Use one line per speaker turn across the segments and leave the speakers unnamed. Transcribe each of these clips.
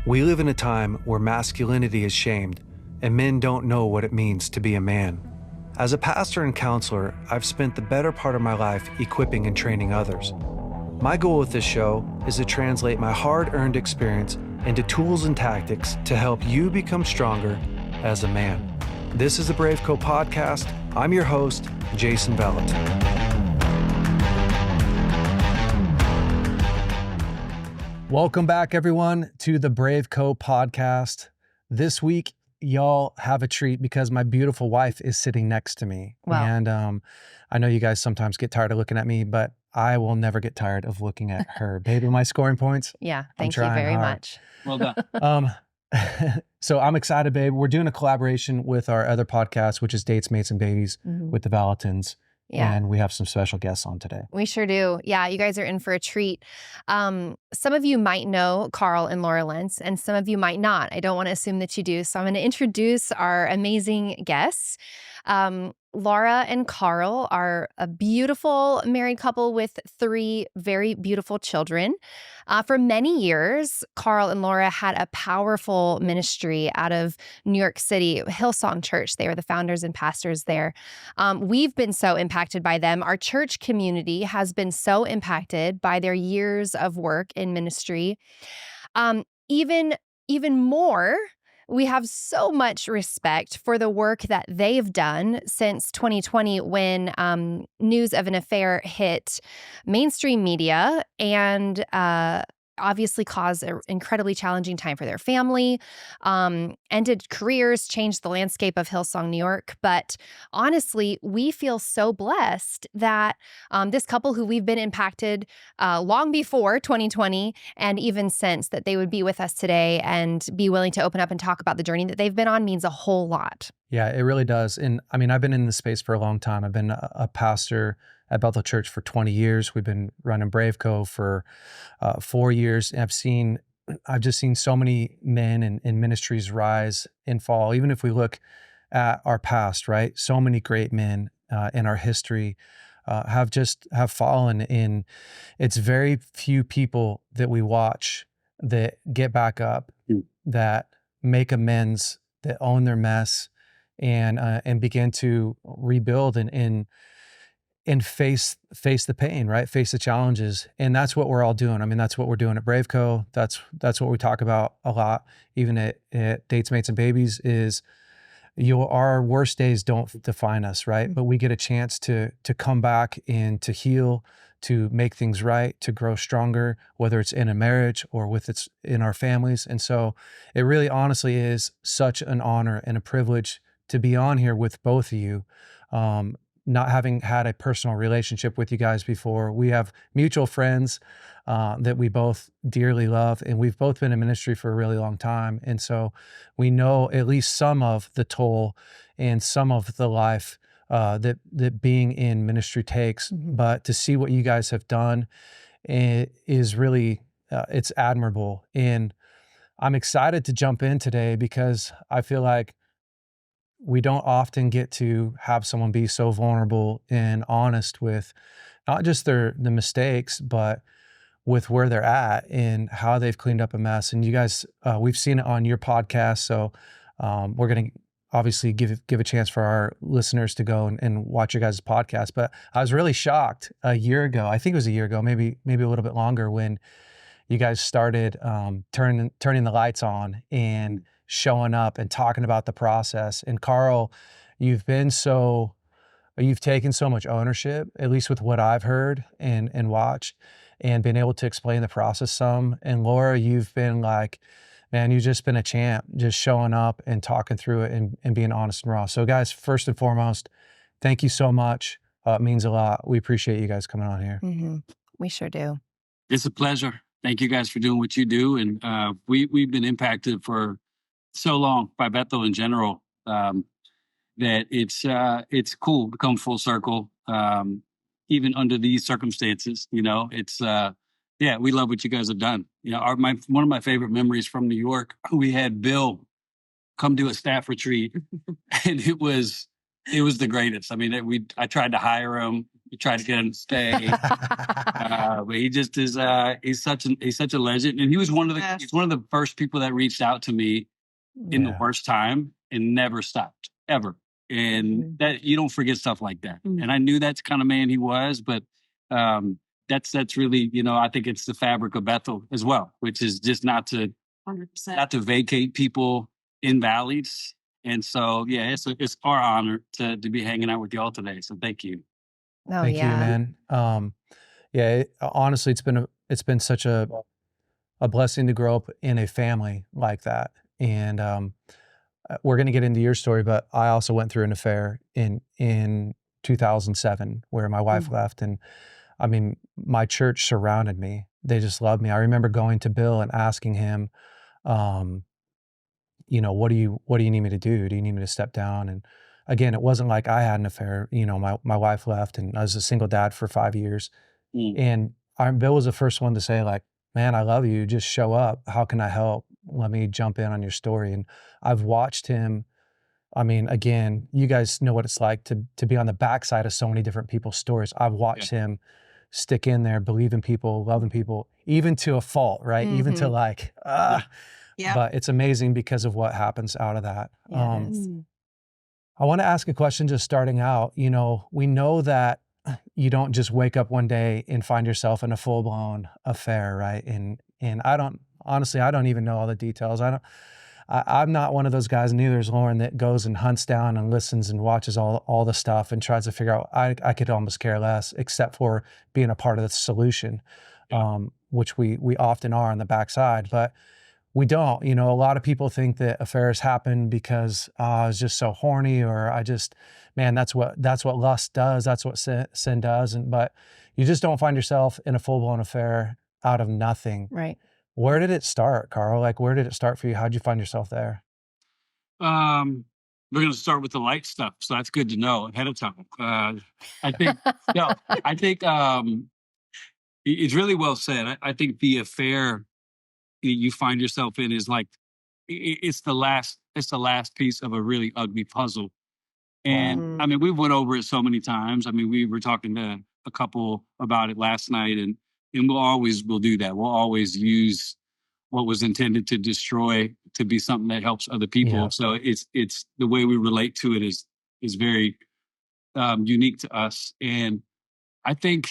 We live in a time where masculinity is shamed and men don't know what it means to be a man. As a pastor and counselor, I've spent the better part of my life equipping and training others. My goal with this show is to translate my hard-earned experience into tools and tactics to help you become stronger as a man. This is the BraveCo podcast. I'm your host, Jason Bellet. Welcome back, everyone, to the BraveCo podcast. This week, y'all have a treat because my beautiful wife is sitting next to me.
Wow.
And I know you guys sometimes get tired of looking at me, but I will never get tired of looking at her. Baby, my scoring points.
Yeah, thank you very much.
Well done.
So I'm excited, babe. We're doing a collaboration with our other podcast, which is Dates, Mates, and Babies with the Valentins.
Yeah.
And we have some special guests on today.
We sure do. Yeah, you guys are in for a treat. Some of you might know Carl and Laura Lentz, and some of you might not. I don't want to assume that you do. So I'm going to introduce our amazing guests. Laura and Carl are a beautiful married couple with 3 very beautiful children. For many years, Carl and Laura had a powerful ministry out of New York City, Hillsong Church. They were the founders and pastors there. We've been so impacted by them. Our church community has been so impacted by their years of work in ministry. Even more, we have so much respect for the work that they've done since 2020 when news of an affair hit mainstream media and obviously caused an incredibly challenging time for their family, ended careers, changed the landscape of Hillsong, New York. But honestly, we feel so blessed that this couple who we've been impacted long before 2020 and even since, that they would be with us today and be willing to open up and talk about the journey that they've been on means a whole lot.
Yeah, it really does. And I mean, I've been in this space for a long time. I've been a pastor at Bethel Church for 20 years. We've been running BraveCo for 4 years. And I've just seen so many men and ministries rise and fall. Even if we look at our past, right? So many great men in our history have fallen. In it's very few people that we watch that get back up, that make amends, that own their mess, and begin to rebuild and face the pain, right? Face the challenges. And that's what we're all doing. I mean, that's what we're doing at BraveCo. That's what we talk about a lot, even at Dates, Mates, and Babies, is our worst days don't define us, right? But we get a chance to come back and to heal, to make things right, to grow stronger, whether it's in a marriage or in our families. And so it really honestly is such an honor and a privilege to be on here with both of you. Not having had a personal relationship with you guys before. We have mutual friends that we both dearly love, and we've both been in ministry for a really long time. And so we know at least some of the toll and some of the life that being in ministry takes. But to see what you guys have done is really, it's admirable. And I'm excited to jump in today because I feel like we don't often get to have someone be so vulnerable and honest with not just the mistakes, but with where they're at and how they've cleaned up a mess. And you guys, we've seen it on your podcast. So we're going to obviously give a chance for our listeners to go and watch your guys' podcast. But I was really shocked a year ago, I think it was a year ago, maybe a little bit longer, when you guys started turning the lights on and showing up and talking about the process. And Carl, you've taken so much ownership, at least with what I've heard and watched, and been able to explain the process some. And Laura, you've been like, man, you've just been a champ, just showing up and talking through it and being honest and raw. So guys, first and foremost, thank you so much. It means a lot. We appreciate you guys coming on here.
Mm-hmm. We sure do.
It's a pleasure. Thank you guys for doing what you do. And we've been impacted for so long by Bethel in general, that it's cool to come full circle, even under these circumstances. You know, it's we love what you guys have done. You know, one of my favorite memories from New York, we had Bill come do a staff retreat, and it was the greatest. I mean, I tried to hire him. We tried to get him to stay. But he just is he's such a legend. And he was he's one of the first people that reached out to me in the worst time and never stopped, ever. And that you don't forget stuff like that. And I knew that's the kind of man he was, but that's really, I think it's the fabric of Bethel as well, which is just not to 100%. Not to vacate people in valleys. And so, yeah, it's our honor to be hanging out with y'all today. So thank you.
Oh,
Thank you, man. Honestly, it's been such a blessing to grow up in a family like that. And we're going to get into your story, but I also went through an affair in 2007 where my wife left, and I mean, my church surrounded me. They just loved me. I remember going to Bill and asking him, what do you need me to do? Do you need me to step down? And again, it wasn't like I had an affair. My wife left, and I was a single dad for 5 years. And Bill was the first one to say, like, man, I love you. Just show up. How can I help? Let me jump in on your story. And I've watched him. I mean, again, you guys know what it's like to be on the backside of so many different people's stories. I've watched him stick in there, believe in people, loving people, even to a fault, right? Even to like, but it's amazing because of what happens out of that. I want to ask a question just starting out. We know that you don't just wake up one day and find yourself in a full-blown affair, right? And I don't even know all the details. I'm not one of those guys, neither is Lauren, that goes and hunts down and listens and watches all the stuff and tries to figure out. I could almost care less, except for being a part of the solution, which we often are on the backside. But we don't. A lot of people think that affairs happen because I was just so horny, or that's what lust does. That's what sin does. But you just don't find yourself in a full-blown affair out of nothing.
Right.
Where did it start, Carl? Like, where did it start for you? How'd you find yourself there?
We're going to start with the light stuff. So that's good to know ahead of time. I think, it's really well said. I think the affair you find yourself in is like, it's the last piece of a really ugly puzzle. And I mean, we went over it so many times. I mean, we were talking to a couple about it last night, and we'll do that. We'll always use what was intended to destroy to be something that helps other people. Yeah. So it's the way we relate to it is very unique to us. And I think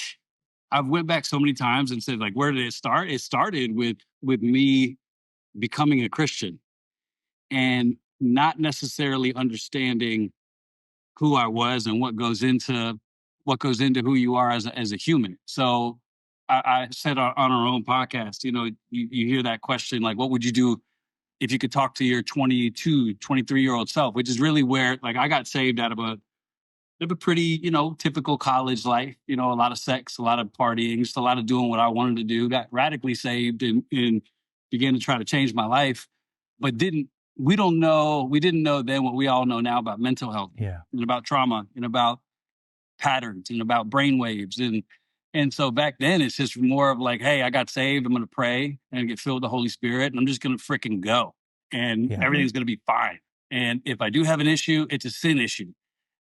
I've went back so many times and said, like, where did it start? It started with me becoming a Christian and not necessarily understanding who I was and what goes into who you are as a human. So I said on our own podcast, you hear that question, like, what would you do if you could talk to your 22, 23-year-old self, which is really where, like, I got saved out of a pretty, typical college life, a lot of sex, a lot of partying, just a lot of doing what I wanted to do, got radically saved and began to try to change my life, but we didn't know then what we all know now about mental health and about trauma and about patterns and about brainwaves. And so back then it's just more of like, hey, I got saved. I'm going to pray and get filled with the Holy Spirit. And I'm just going to freaking go. And everything's going to be fine. And if I do have an issue, it's a sin issue.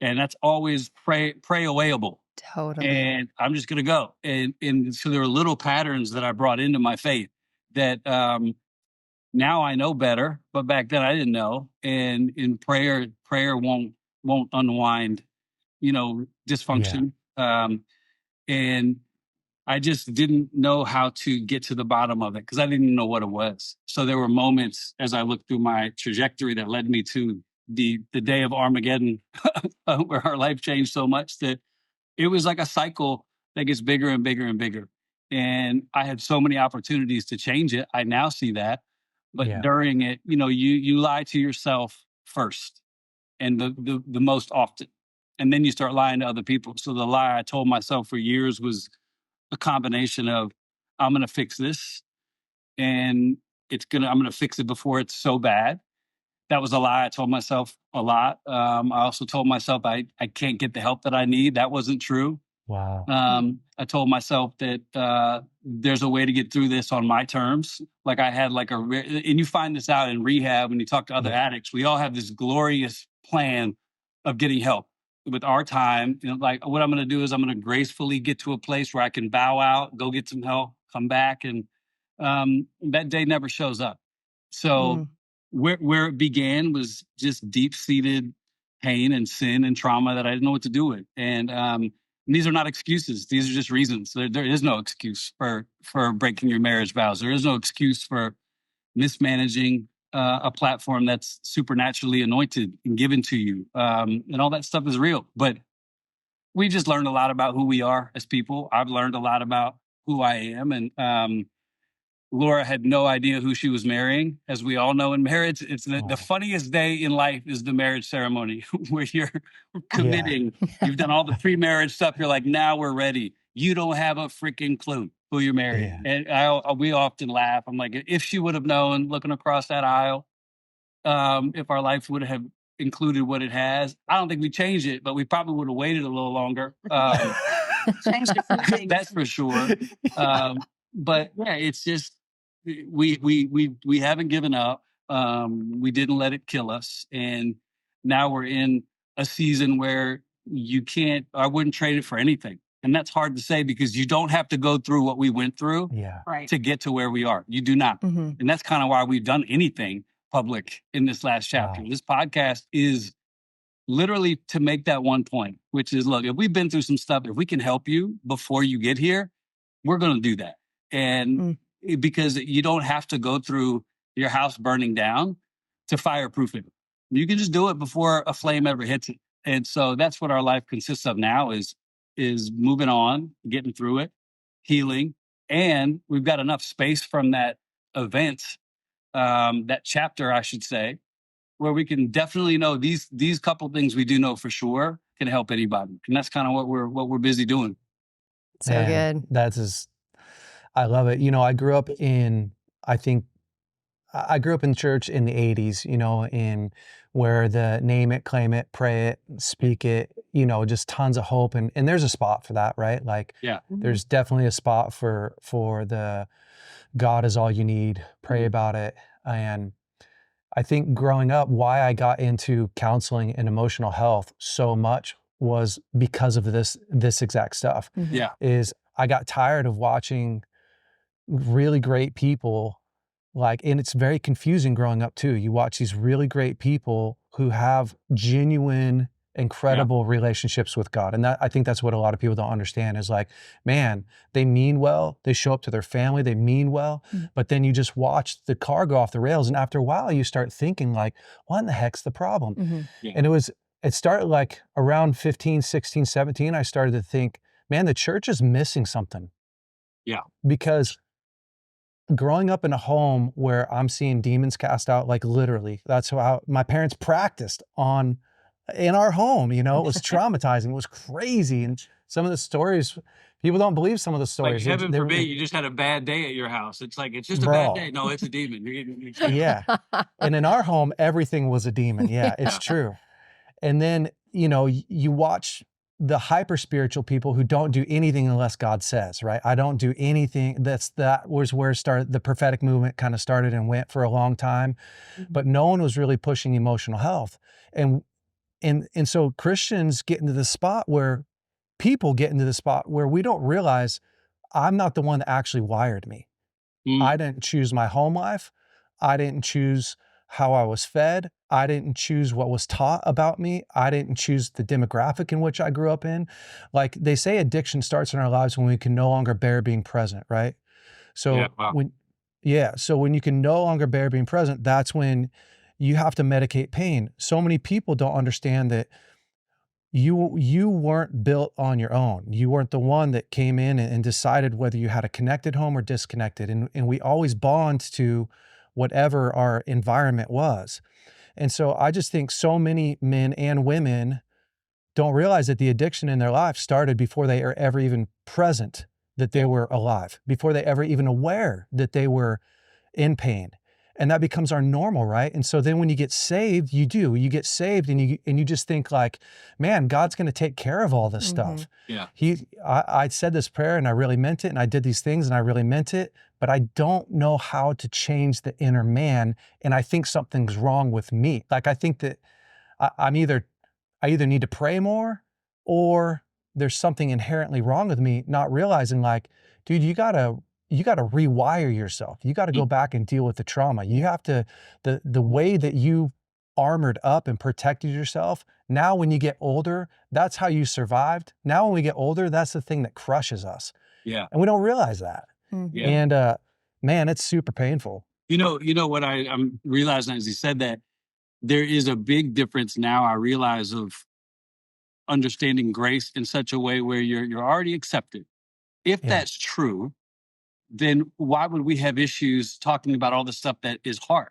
And that's always pray awayable.
Totally.
And I'm just going to go. And so there are little patterns that I brought into my faith that now I know better, but back then I didn't know. And in prayer won't unwind, dysfunction. And I just didn't know how to get to the bottom of it because I didn't know what it was. So there were moments as I looked through my trajectory that led me to the day of Armageddon, where our life changed so much that it was like a cycle that gets bigger and bigger and bigger. And I had so many opportunities to change it. I now see that. But during it, you lie to yourself first and the most often. And then you start lying to other people. So the lie I told myself for years was a combination of, I'm going to fix this and I'm going to fix it before it's so bad. That was a lie I told myself a lot. I also told myself I can't get the help that I need. That wasn't true.
Wow.
I told myself that there's a way to get through this on my terms. Like I had and you find this out in rehab when you talk to other addicts, we all have this glorious plan of getting help. with our time, like what I'm going to do is I'm going to gracefully get to a place where I can bow out, go get some help, come back, and that day never shows up. So where it began was just deep seated pain and sin and trauma that I didn't know what to do with, and these are not excuses. These are just reasons. There is no excuse for breaking your marriage vows. There is no excuse for mismanaging a platform that's supernaturally anointed and given to you. And all that stuff is real. But we just learned a lot about who we are as people. I've learned a lot about who I am. And Laura had no idea who she was marrying. As we all know in marriage, it's the funniest day in life is the marriage ceremony where you're committing. You've done all the pre-marriage stuff. You're like, now we're ready. You don't have a freaking clue who you're marrying. And we often laugh. I'm like, if she would have known looking across that aisle, if our life would have included what it has, I don't think we changed it, but we probably would have waited a little longer.
Changed a few things.
That's for sure. But yeah, it's just, we haven't given up. We didn't let it kill us. And now we're in a season where I wouldn't trade it for anything. And that's hard to say because you don't have to go through what we went through to get to where we are. You do not. And that's kind of why we've done anything public in this last chapter. This podcast is literally to make that one point, which is, look, if we've been through some stuff, if we can help you before you get here, we're going to do that. And because you don't have to go through your house burning down to fireproof it. You can just do it before a flame ever hits it. And so that's what our life consists of now is moving on, getting through it, healing. And we've got enough space from that event, that chapter, I should say, where we can definitely know these couple things we do know for sure can help anybody. And that's kind of what we're busy doing.
So good.
I love it. I grew up in church in the 80s, in where the name it, claim it, pray it, speak it, just tons of hope. And there's a spot for that, right? Like, there's definitely a spot for the God is all you need, pray about it. And I think growing up, why I got into counseling and emotional health so much was because of this exact stuff. Is I got tired of watching really great people, and it's very confusing growing up too. You watch these really great people who have genuine, incredible relationships with God. And I think that's what a lot of people don't understand is like, man, they mean well, they show up to their family, they mean well, but then you just watch the car go off the rails. And after a while, you start thinking like, what in the heck's the problem? And it started like around 15, 16, 17, I started to think, man, the church is missing something. Because growing up in a home where I'm seeing demons cast out, like literally, that's how my parents practiced in our home, it was traumatizing. It was crazy. And some of the stories, people don't believe some of the stories.
Like, heaven forbid, you just had a bad day at your house. It's like, it's just a bad day. No, it's a demon.
And in our home, everything was a demon. It's true. And then, you watch the hyper spiritual people who don't do anything unless God says, right? I don't do anything. That was where the prophetic movement kind of started and went for a long time, but no one was really pushing emotional health. And so Christians get into the spot where people get into the spot where we don't realize I'm not the one that actually wired me. I didn't choose my home life. I didn't choose how I was fed. I didn't choose what was taught about me. I didn't choose the demographic in which I grew up in. Like they say, addiction starts in our lives when we can no longer bear being present, right? So so when you can no longer bear being present, that's when you have to medicate pain. So many people don't understand that you weren't built on your own. You weren't the one that came in and decided whether you had a connected home or disconnected. And we always bond to whatever our environment was. And so I just think so many men and women don't realize that the addiction in their life started before they are ever even present, that they were alive, before they ever even aware that they were in pain. And that becomes our normal, right? And so then when you get saved, you get saved and you just think like, man, God's going to take care of all this stuff. I said this prayer and I really meant it. And I did these things and I really meant it, but I don't know how to change the inner man. And I think something's wrong with me. Like, I think that I I either need to pray more or there's something inherently wrong with me, not realizing like, dude, you gotta rewire yourself. You gotta go back and deal with the trauma. You have to, the way that you armored up and protected yourself, now when you get older, that's how you survived. Now when we get older, that's the thing that crushes us.
Yeah.
And we don't realize that.
Mhm.
And man, it's super painful.
You know what I'm realizing as you said that, there is a big difference now, I realize, of understanding grace in such a way where you're already accepted. If
Yeah.
that's true, then why would we have issues talking about all the stuff that is hard?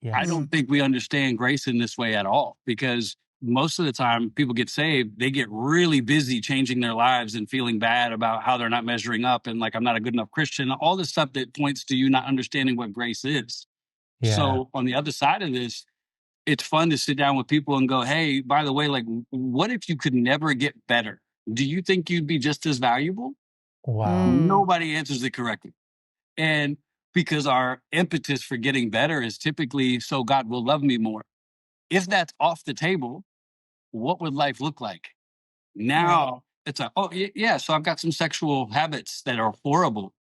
I
Yes.
don't think we understand grace in this way at all, because most of the time people get saved, they get really busy changing their lives and feeling bad about how they're not measuring up and like, I'm not a good enough Christian, all this stuff that points to you not understanding what grace is.
Yeah.
So on the other side of this, it's fun to sit down with people and go, hey, by the way, like, what if you could never get better? Do you think you'd be just as valuable?
Wow.
Nobody answers it correctly. And because our impetus for getting better is typically so God will love me more. If that's off the table, what would life look like? Now it's a, oh, yeah, so I've got some sexual habits that are horrible.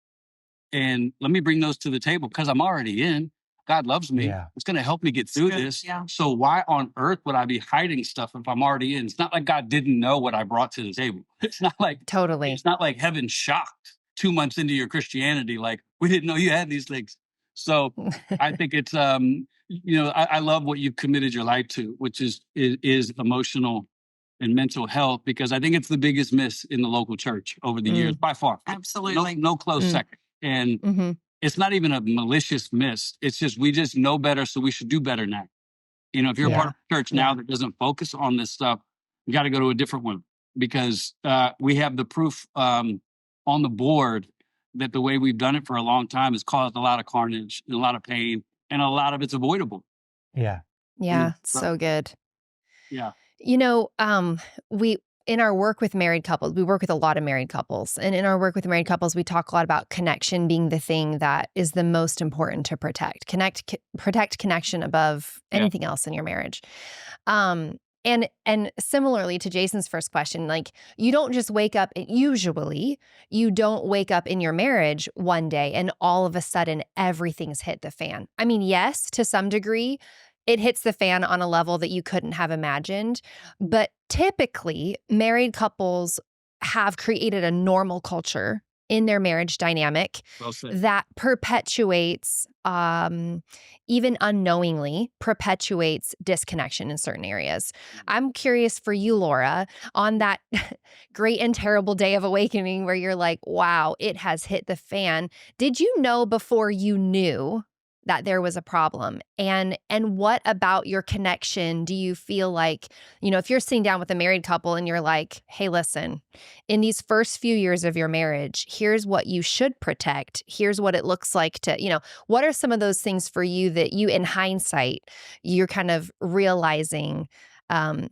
And let me bring those to the table because I'm already in. God loves me.
Yeah.
It's going to help me get through this.
Yeah.
So why on earth would I be hiding stuff if I'm already in? It's not like God didn't know what I brought to the table. It's not like
Totally.
It's not like heaven shocked 2 months into your Christianity, like we didn't know you had these things. So I think it's I love what you've committed your life to, which is emotional and mental health, because I think it's the biggest miss in the local church over the years by far.
Absolutely.
No close second. And
Mhm.
it's not even a malicious miss. It's just, we just know better, so we should do better now. You know, if you're a part of a church now that doesn't focus on this stuff, you got to go to a different one, because we have the proof on the board that the way we've done it for a long time has caused a lot of carnage and a lot of pain, and a lot of it's avoidable.
Yeah.
Yeah, so good.
Yeah.
You know, we in our work with married couples, we work with a lot of married couples. And in our work with married couples, we talk a lot about connection being the thing that is the most important to protect. Protect connection above anything else in your marriage. And similarly to Jason's first question, like, you don't just wake up, usually you don't wake up in your marriage one day and all of a sudden everything's hit the fan. I mean, yes, to some degree, it hits the fan on a level that you couldn't have imagined. But typically, married couples have created a normal culture in their marriage dynamic that perpetuates, even unknowingly, perpetuates disconnection in certain areas. I'm curious for you, Laura, on that great and terrible day of awakening where you're like, wow, it has hit the fan. Did you know before you knew that there was a problem? And what about your connection do you feel like, you know, if you're sitting down with a married couple and you're like, hey, listen, in these first few years of your marriage, here's what you should protect. Here's what it looks like to, you know, what are some of those things for you that you, in hindsight, you're kind of realizing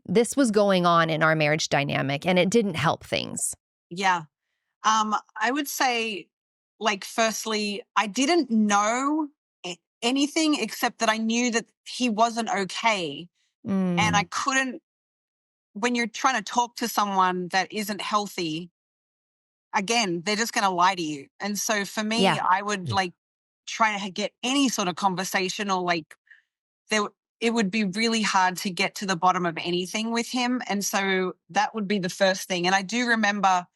this was going on in our marriage dynamic and it didn't help things?
Yeah. I would say, like, firstly, I didn't know anything except that I knew that he wasn't okay. And I couldn't, when you're trying to talk to someone that isn't healthy, again, they're just going to lie to you. And so for me, I would like try to get any sort of conversation, or like it would be really hard to get to the bottom of anything with him. And so that would be the first thing. And I do remember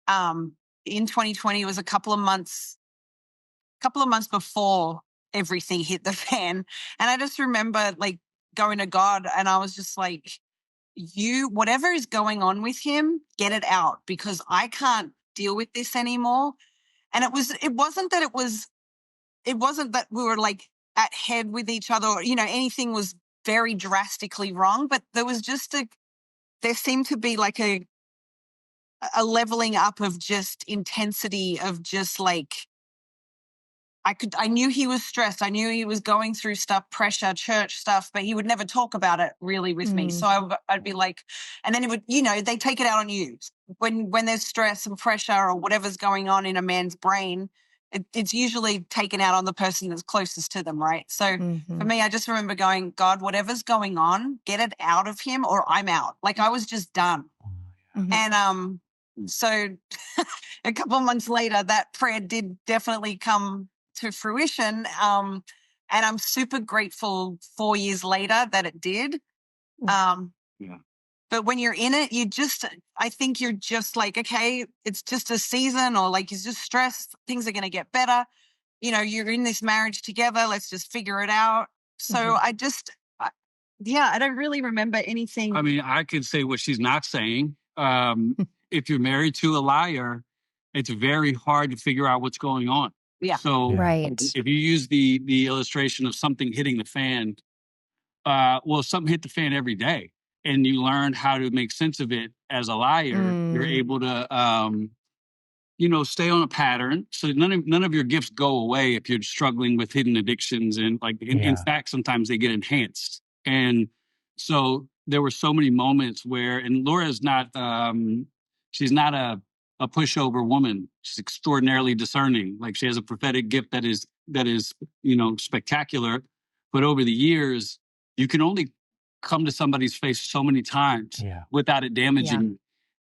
in 2020, it was a couple of months before everything hit the fan. And I just remember like going to God, and I was just like, whatever is going on with him, get it out, because I can't deal with this anymore. And it wasn't that we were like at head with each other, or, you know, anything was very drastically wrong, but there was just there seemed to be like a leveling up of just intensity of just like, I knew he was stressed. I knew he was going through stuff, pressure, church stuff, but he would never talk about it really with me. So I'd be like, and then it would, you know, they take it out on you when there's stress and pressure or whatever's going on in a man's brain. it's usually taken out on the person that's closest to them, right? So for me, I just remember going, God, whatever's going on, get it out of him or I'm out. Like I was just done. And so a couple of months later, that prayer did definitely come to fruition. And I'm super grateful 4 years later that it did. But when you're in it, I think you're just like, okay, it's just a season, or like you're just stressed. Things are going to get better. You know, you're in this marriage together. Let's just figure it out. So I don't really remember anything.
I mean, I could say what she's not saying. If you're married to a liar, it's very hard to figure out what's going on.
Yeah.
So
Right.
if you use the illustration of something hitting the fan, well, something hit the fan every day, and you learn how to make sense of it as a liar. You're able to, stay on a pattern. So none of your gifts go away if you're struggling with hidden addictions, and like in fact, sometimes they get enhanced. And so there were so many moments where, and Laura's not, she's not a pushover woman. She's extraordinarily discerning. Like she has a prophetic gift that is spectacular. But over the years, you can only come to somebody's face so many times without it damaging you.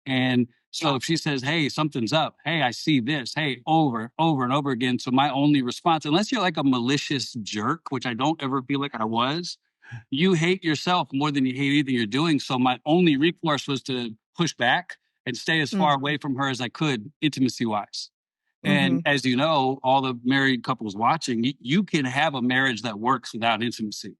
And so if she says, hey, something's up, hey, I see this, hey, over and over again. So my only response, unless you're like a malicious jerk, which I don't ever feel like I was, you hate yourself more than you hate anything you're doing. So my only recourse was to push back and stay as far away from her as I could, intimacy-wise. And as you know, all the married couples watching, you can have a marriage that works without intimacy.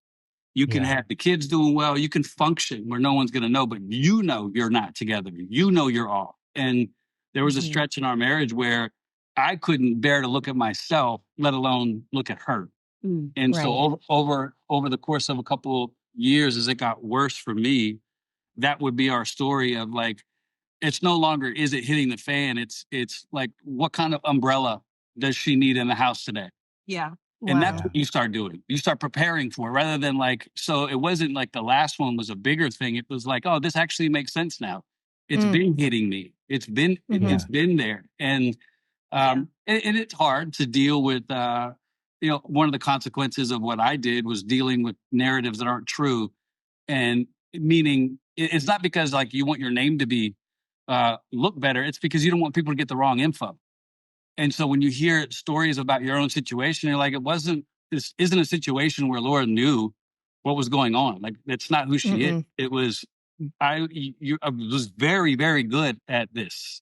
You can have the kids doing well. You can function where no one's going to know, but you know you're not together. You know you're off. And there was a stretch in our marriage where I couldn't bear to look at myself, let alone look at her. And so over the course of a couple years, as it got worse for me, that would be our story of like, it's no longer, is it hitting the fan? It's like, what kind of umbrella does she need in the house today?
Yeah.
And that's what you start doing. You start preparing for it rather than like, so it wasn't like the last one was a bigger thing. It was like, oh, this actually makes sense now. It's been hitting me. It's been there. And and it's hard to deal with, one of the consequences of what I did was dealing with narratives that aren't true. And meaning it's not because like you want your name to be look better. It's because you don't want people to get the wrong info. And so when you hear stories about your own situation, you're like, this isn't a situation where Laura knew what was going on. Like, that's not who she is. It was, I was very, very good at this.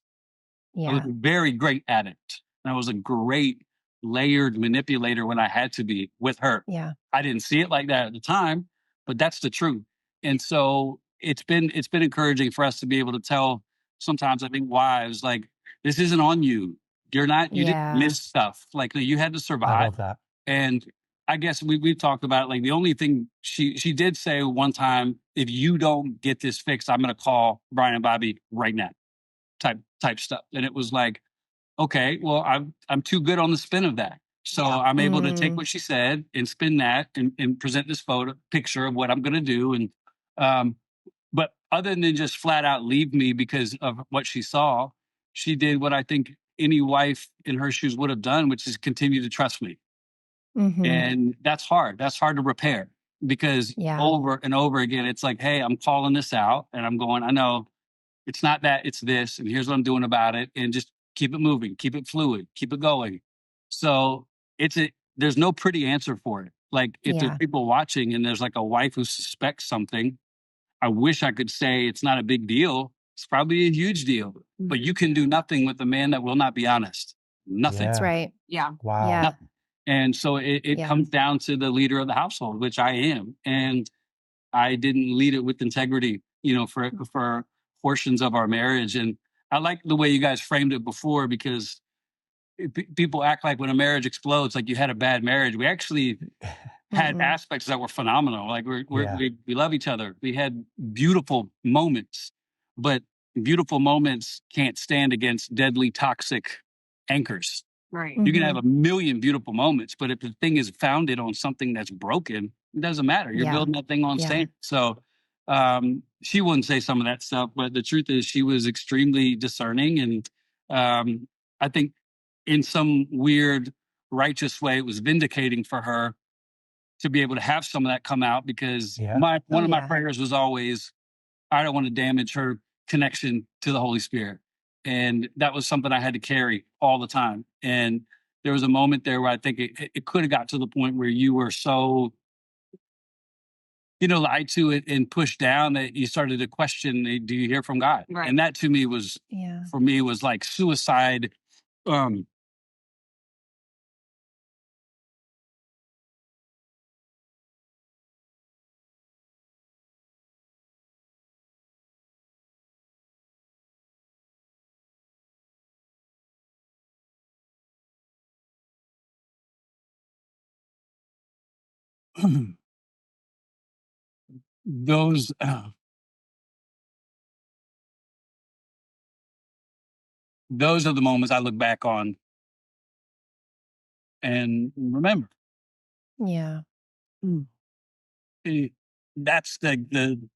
I was very great at it. And I was a great layered manipulator when I had to be with her. I didn't see it like that at the time, but that's the truth. And so it's been encouraging for us to be able to tell sometimes, I think, wives, like, this isn't on you. You didn't miss stuff. Like, you had to survive.
I love that.
And I guess we've talked about it. Like, the only thing she did say one time, if you don't get this fixed, I'm going to call Brian and Bobby right now, type stuff. And it was like, okay, well, I'm too good on the spin of that. So I'm able to take what she said and spin that and present this picture of what I'm going to do. And, but other than just flat out leave me because of what she saw, she did what I think any wife in her shoes would have done, which is continue to trust me. And that's hard. That's hard to repair because over and over again, it's like, hey, I'm calling this out and I'm going, I know it's not that, it's this, and here's what I'm doing about it. And just keep it moving, keep it fluid, keep it going. So there's no pretty answer for it. Like if there's people watching and there's like a wife who suspects something, I wish I could say it's not a big deal. It's probably a huge deal, but you can do nothing with a man that will not be honest. Nothing.
That's right.
Yeah.
Wow.
Yeah.
Nothing. And so it comes down to the leader of the household, which I am. And I didn't lead it with integrity, for portions of our marriage. And I like the way you guys framed it before, because people act like when a marriage explodes, like you had a bad marriage. We actually had aspects that were phenomenal. Like we love each other. We had beautiful moments, but beautiful moments can't stand against deadly toxic anchors.
Right.
You can have a million beautiful moments, but if the thing is founded on something that's broken, it doesn't matter. You're building that thing on sand. So she wouldn't say some of that stuff, but the truth is she was extremely discerning. And I think in some weird righteous way, it was vindicating for her to be able to have some of that come out, because
Yeah.
one of my
yeah.
prayers was always, I don't want to damage her connection to the Holy Spirit. And that was something I had to carry all the time. And there was a moment there where I think it could have got to the point where you were so, lied to it and pushed down that you started to question, do you hear from God?
Right.
And that to me was,
Yeah.
for me, was like suicide. Um, those those are the moments I look back on and remember.
Yeah.
Eh, That's the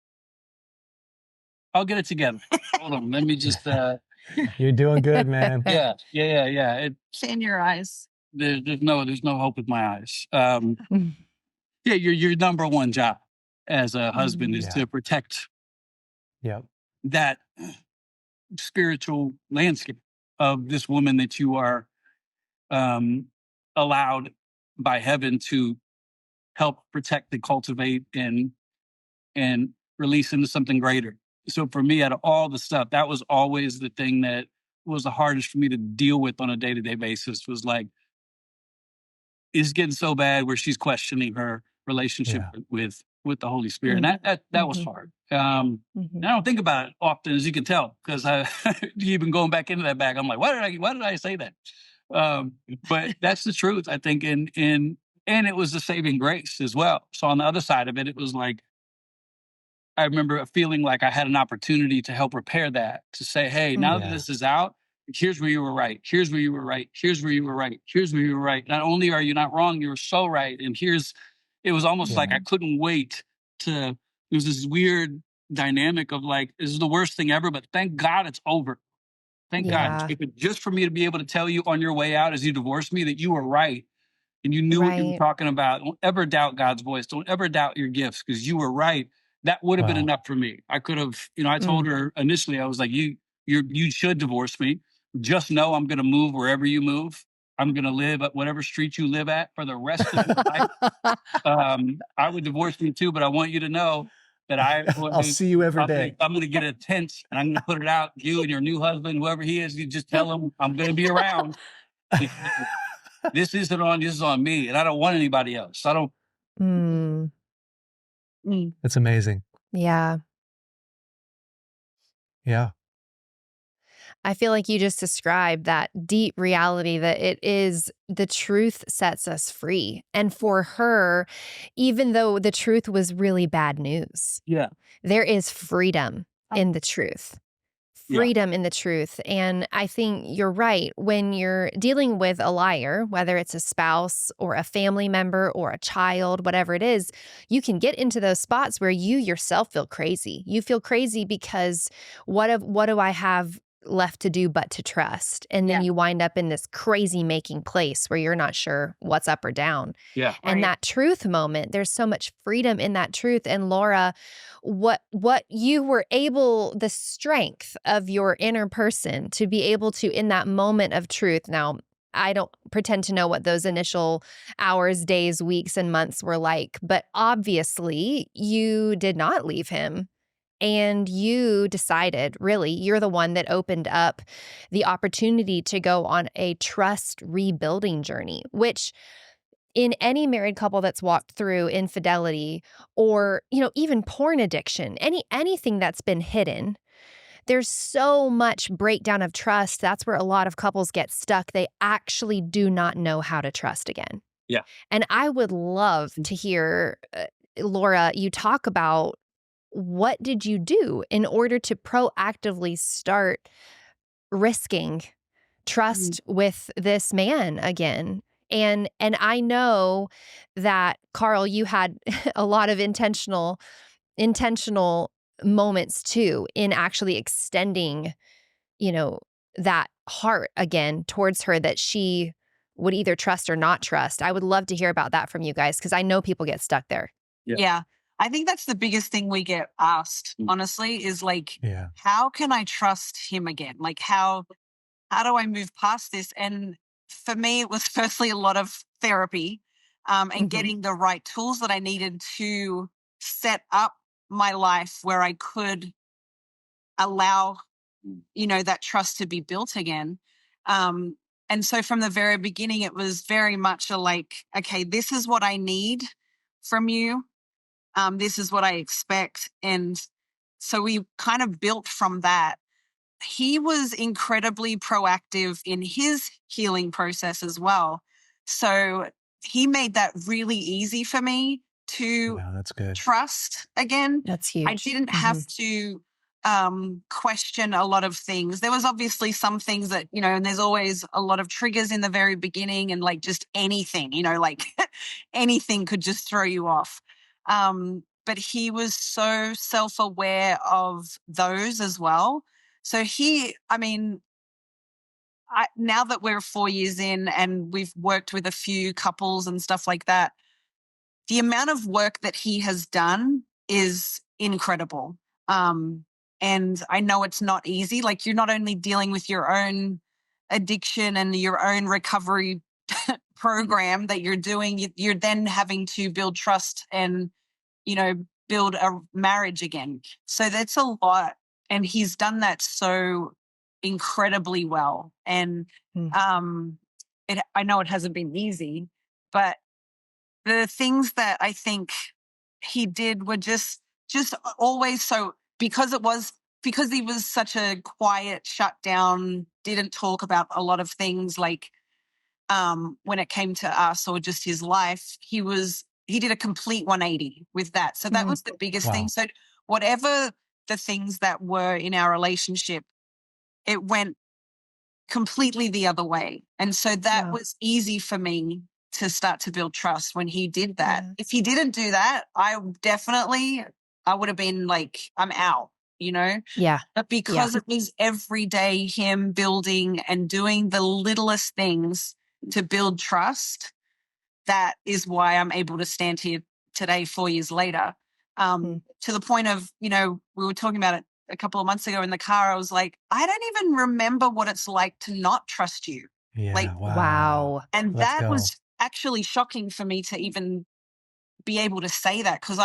I'll get it together. Hold on, let me just
You're doing good, man.
yeah.
It's in your eyes.
There's no hope with my eyes. Yeah, your number one job as a husband is
Yeah.
to protect
Yep.
that spiritual landscape of this woman that you are allowed by heaven to help protect and cultivate and release into something greater. So for me, out of all the stuff, that was always the thing that was the hardest for me to deal with on a day-to-day basis, was like, it's getting so bad where she's questioning her relationship
Yeah.
with the Holy Spirit. And that was hard. And I don't think about it often, as you can tell, because I even going back into that bag, I'm like, why did I say that? But that's the truth, I think. And it was the saving grace as well. So on the other side of it, it was like, I remember feeling like I had an opportunity to help repair that, to say, hey, now that
Yeah.
this is out, here's where you were right. Here's where you were right. Here's where you were right. Here's where you were right. Not only are you not wrong, you were so right. And it was almost like I couldn't wait it was this weird dynamic of like, this is the worst thing ever, but thank God it's over. Thank
Yeah.
God. If it, just for me to be able to tell you on your way out as you divorced me that you were right and you knew what you were
Right.
talking about. Don't ever doubt God's voice. Don't ever doubt your gifts, because you were right. That would have been
Wow.
enough for me. I could have, I told her initially, I was like, you should divorce me. Just know I'm going to move wherever you move. I'm going to live at whatever street you live at for the rest of your life. I would divorce you too, but I want you to know that
I'll see you every day.
I'm going to get a tent and I'm going to put it out. You and your new husband, whoever he is, you just tell him I'm going to be around. This is on me, and I don't want anybody else. I don't.
Mm.
It's amazing.
Yeah.
Yeah.
I feel like you just described that deep reality that it is the truth sets us free. And for her, even though the truth was really bad news,
Yeah.
there is freedom in the truth. Freedom in the truth. And I think you're right. When you're dealing with a liar, whether it's a spouse or a family member or a child, whatever it is, you can get into those spots where you yourself feel crazy. You feel crazy because what do I have left to do but to trust? And then you wind up in this crazy making place where you're not sure what's up or down.
Yeah.
And that truth moment, there's so much freedom in that truth. And Laura, what you were able, the strength of your inner person to be able to, in that moment of truth. Now, I don't pretend to know what those initial hours, days, weeks, and months were like, but obviously you did not leave him. And you decided, really, you're the one that opened up the opportunity to go on a trust rebuilding journey, which in any married couple that's walked through infidelity or, even porn addiction, anything that's been hidden, there's so much breakdown of trust. That's where a lot of couples get stuck. They actually do not know how to trust again.
Yeah.
And I would love to hear, Laura, you talk about what did you do in order to proactively start risking trust with this man again? And I know that, Carl, you had a lot of intentional moments too in actually extending, that heart again towards her that she would either trust or not trust. I would love to hear about that from you guys, because I know people get stuck there.
Yeah. I think that's the biggest thing we get asked, honestly, is like,
Yeah.
how can I trust him again? Like, how do I move past this? And for me, it was firstly a lot of therapy and getting the right tools that I needed to set up my life where I could allow, that trust to be built again. And so from the very beginning, it was very much a like, okay, this is what I need from you. This is what I expect. And so we kind of built from that. He was incredibly proactive in his healing process as well. So he made that really easy for me to
That's good.
trust again.
That's huge.
I didn't have to question a lot of things. There was obviously some things that, and there's always a lot of triggers in the very beginning, and like just anything, like anything could just throw you off. But he was so self-aware of those as well. So now that we're 4 years in and we've worked with a few couples and stuff like that, the amount of work that he has done is incredible. And I know it's not easy. Like, you're not only dealing with your own addiction and your own recovery program that you're doing, you're then having to build trust and, build a marriage again. So that's a lot. And he's done that so incredibly well. And I know it hasn't been easy, but the things that I think he did were just always so, because he was such a quiet, shut down, didn't talk about a lot of things, like when it came to us or just his life, he did a complete 180 with that. So that was the biggest thing. So whatever the things that were in our relationship, it went completely the other way. And so that was easy for me to start to build trust when he did that.
Yeah.
If he didn't do that, I would have been like, I'm out,
Yeah.
But because it was every day him building and doing the littlest things to build trust, that is why I'm able to stand here today, 4 years later. To the point of, we were talking about it a couple of months ago in the car. I was like, I don't even remember what it's like to not trust you.
Yeah.
Wow.
And
Let's
that
go.
was actually shocking for me to even be able to say that, because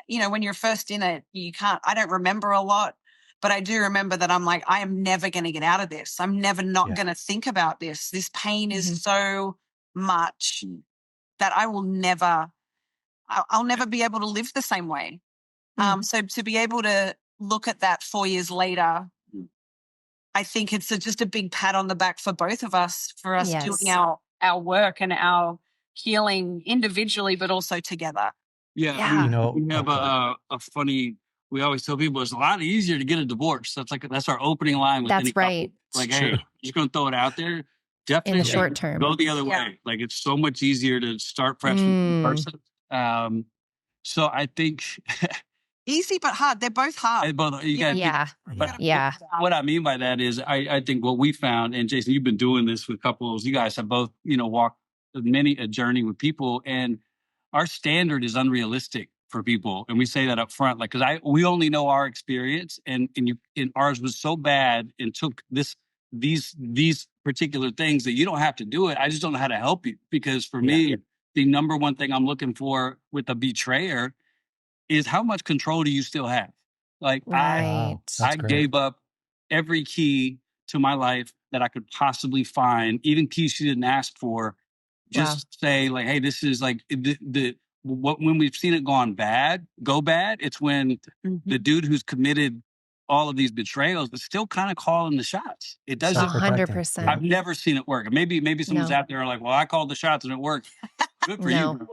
when you're first in it, I don't remember a lot, but I do remember that I'm like, I am never going to get out of this. I'm never not going to think about this. This pain is so much that I'll never be able to live the same way. So to be able to look at that 4 years later, I think it's just a big pat on the back for both of us, for us doing our work and our healing individually, but also together.
Yeah. We have a funny, we always tell people it's a lot easier to get a divorce. That's our opening line with any couple. Like, hey, just going to throw it out there. Definitely
in the short term,
go the other way. Like, it's so much easier to start fresh with one person. So I think
easy but hard. They're both hard.
But what I mean by that is I think what we found, and Jason, you've been doing this with couples. You guys have both, walked many a journey with people, and our standard is unrealistic for people. And we say that up front, like, because we only know our experience, and ours was so bad and took these particular things that you don't have to do it. I just don't know how to help you, because for me, the number one thing I'm looking for with a betrayer is, how much control do you still have? Like, I gave up every key to my life that I could possibly find, even keys she didn't ask for. Just say, like, hey, this is like when we've seen it go bad. It's when the dude who's committed all of these betrayals is still kind of calling the shots. It doesn't.
100%.
I've never seen it work. Maybe someone's out there like, well, I called the shots and it worked. Good for you.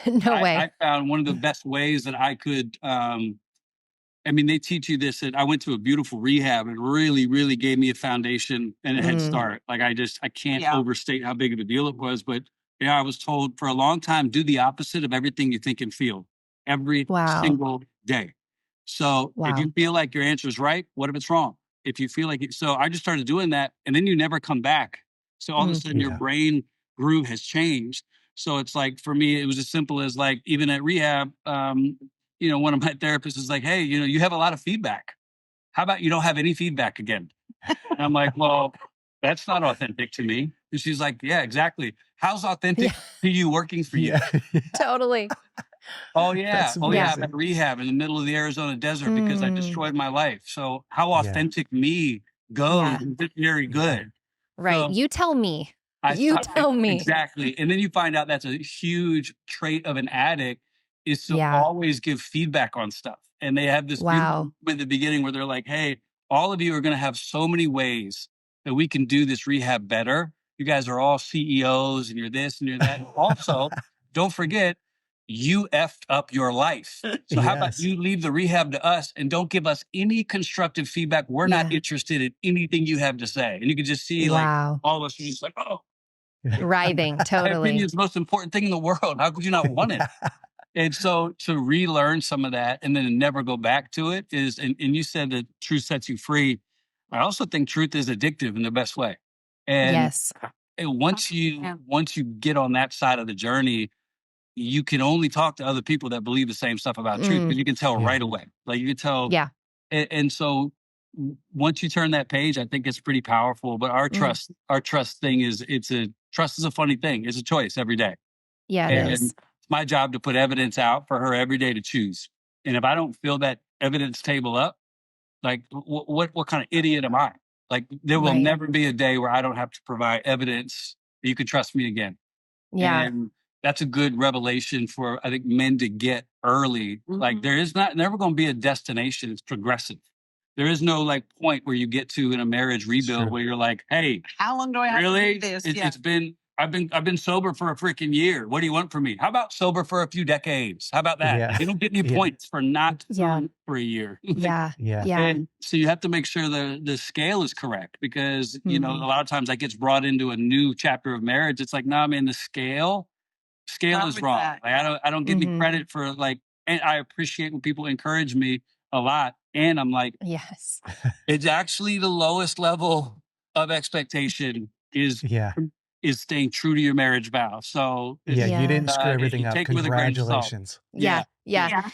No way.
I found one of the best ways that I could. They teach you this. I went to a beautiful rehab, and really, really gave me a foundation and a head start. Like, I can't overstate how big of a deal it was. But I was told for a long time, do the opposite of everything you think and feel every single day. So if you feel like your answer is right, what if it's wrong? if you feel like it. So I just started doing that, and then you never come back. So all of a sudden your
Yeah.
brain groove has changed. So it's like, for me, it was as simple as like, even at rehab, one of my therapists is like, hey, you have a lot of feedback. How about you don't have any feedback again? And I'm like, well, that's not authentic to me. And she's like, yeah, exactly. How's authentic to you working for you?
Yeah.
Totally.
Oh yeah.
That's
Oh yeah. I'm
amazing.
at rehab in the middle of the Arizona desert because I destroyed my life. So how
Yeah.
authentic me goes is very good.
Right.
So
You tell me.
I
You
thought-
tell me.
Exactly. And then you find out that's a huge trait of an addict, is to
Yeah.
always give feedback on stuff. And they have this
Wow.
beautiful in the beginning where they're like, hey, all of you are going to have so many ways that we can do this rehab better. You guys are all CEOs and you're this and you're that. And also, don't forget, you effed up your life. So how about
Yes.
you leave the rehab to us and don't give us any constructive feedback? We're not
Yeah.
interested in anything you have to say. And you can just see like
Wow.
all of us are just like, oh,
Writhing.
my opinion
Totally.
is the most important thing in the world. How could you not want it? And so to relearn some of that and then never go back to it is, and you said that truth sets you free. I also think truth is addictive in the best way. And
Yes.
once you get on that side of the journey, you can only talk to other people that believe the same stuff about truth, because you can tell
Yeah.
right away. Like you can tell.
Yeah.
And so once you turn that page, I think it's pretty powerful. But our trust thing is, trust is a funny thing. It's a choice every day.
Yeah, it
And
is.
it's my job to put evidence out for her every day to choose. And if I don't fill that evidence table up, like what kind of idiot am I? Like there will
Right.
never be a day where I don't have to provide evidence that you can trust me again.
Yeah.
And that's a good revelation for, I think, men to get early. Like there is never going to be a destination. It's progressive. There is no like point where you get to in a marriage rebuild
true.
where you're like, hey,
How long do I have
really?
to do this?
It's been I've been sober for a freaking year. What do you want from me? How about sober for a few decades? How about that?
Yeah.
You don't get any
Yeah.
points for not
Yeah.
for a year.
Yeah.
Yeah.
Yeah.
And so you have to make sure the scale is correct, because a
Mhm.
lot of times that gets brought into a new chapter of marriage. It's like, nah, man, the scale
Wrong
is
with
wrong.
that.
Like I don't get any
Mhm.
credit for like, and I appreciate when people encourage me a lot. And I'm like,
Yes.
it's actually the lowest level of expectation is
Yeah.
staying true to your marriage vow. So
Yeah.
Yeah.
You didn't screw
you
everything up.
take it with a grain of salt.
Congratulations.
Yeah. Yeah.
Yeah.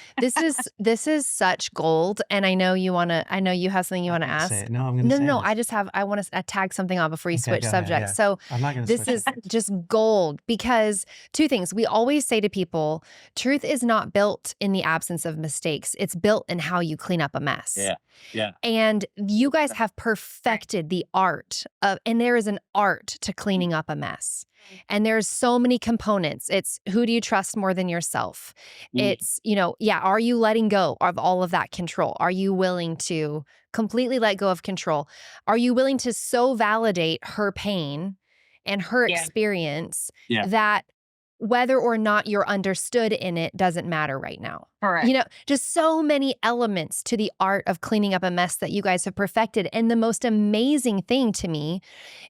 This is such gold. And I know you have something you want to
I'm gonna say
ask.
it. No, I'm gonna
No,
say
no,
this.
I want to tag something on before you
Okay,
switch
go ahead,
subjects.
yeah.
So
I'm not gonna
this
switch
is
subjects.
just gold, because two things. We always say to people, truth is not built in the absence of mistakes. It's built in how you clean up a mess.
Yeah. Yeah.
And you guys have perfected the art of, and there is an art to cleaning up a mess. And there's so many components. It's who do you trust more than yourself? It's, are you letting go of all of that control? Are you willing to completely let go of control? Are you willing to so validate her pain and her experience that whether or not you're understood in it doesn't matter right now?
Correct.
Just so many elements to the art of cleaning up a mess that you guys have perfected. And the most amazing thing to me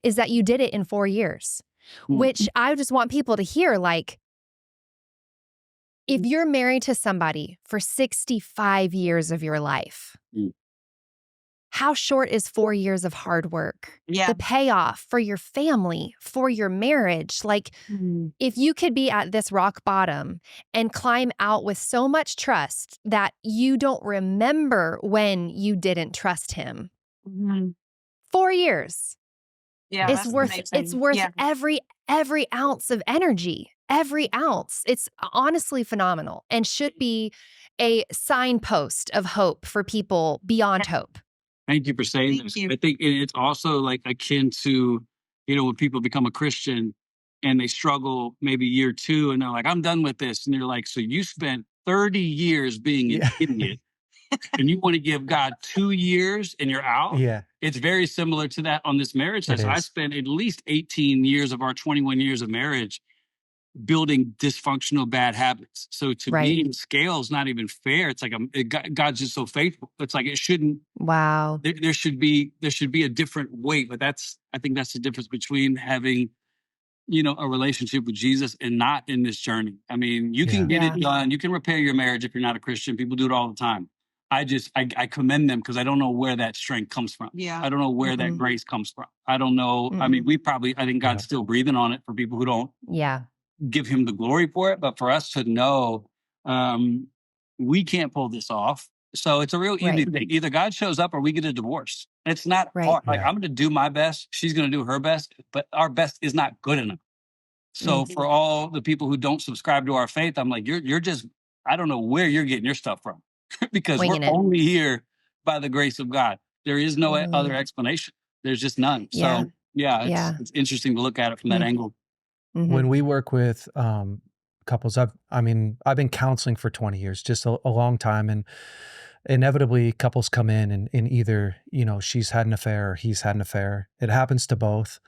is that you did it in 4 years, which I just want people to hear. Like, if you're married to somebody for 65 years of your life, how short is 4 years of hard work?
Yeah.
The payoff for your family, for your marriage. Like, if you could be at this rock bottom and climb out with so much trust that you don't remember when you didn't trust him. 4 years.
Yeah.
It's worth every ounce of energy, every ounce. It's honestly phenomenal and should be a signpost of hope for people beyond hope.
Thank you for saying this. I think it's also like akin to, when people become a Christian and they struggle maybe year 2 and they're like, I'm done with this. And you're like, so you spent 30 years being an idiot and you want to give God 2 years and you're out?
Yeah.
It's very similar to that on this marriage test.
It
I
is.
spent at least 18 years of our 21 years of marriage building dysfunctional bad habits. So to me, the scale is not even fair. It's like God's just so faithful. It's like it shouldn't.
Wow.
There should be a different weight. But I think that's the difference between having, a relationship with Jesus and not in this journey. I mean, you can get it done. You can repair your marriage if you're not a Christian. People do it all the time. I commend them because I don't know where that strength comes from.
Yeah.
I don't know where that grace comes from. I don't know. I mean, I think God's still breathing on it for people who don't give him the glory for it. But for us to know, we can't pull this off. So it's a real easy thing. Either God shows up or we get a divorce. It's not hard. Like, I'm going to do my best. She's going to do her best, but our best is not good enough. So for all the people who don't subscribe to our faith, I'm like, you're just, I don't know where you're getting your stuff from because we're only here by the grace of God. There is no other explanation. There's just none. So it's interesting to look at it from that angle.
When we work with couples, I've been counseling for 20 years, just a long time. And inevitably couples come in and either, she's had an affair or he's had an affair. It happens to both,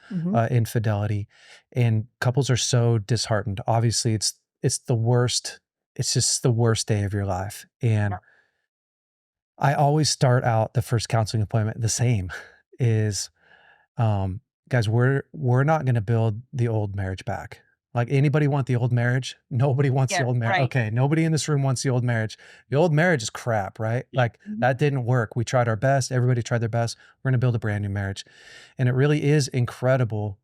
infidelity. And couples are so disheartened. Obviously it's the worst. It's just the worst day of your life. And I always start out the first counseling appointment the same is, guys, we're not going to build the old marriage back. Like, anybody want the old marriage? Nobody wants the old marriage. Right. Okay, nobody in this room wants the old marriage. The old marriage is crap, right? Like, that didn't work. We tried our best. Everybody tried their best. We're going to build a brand new marriage. And it really is incredible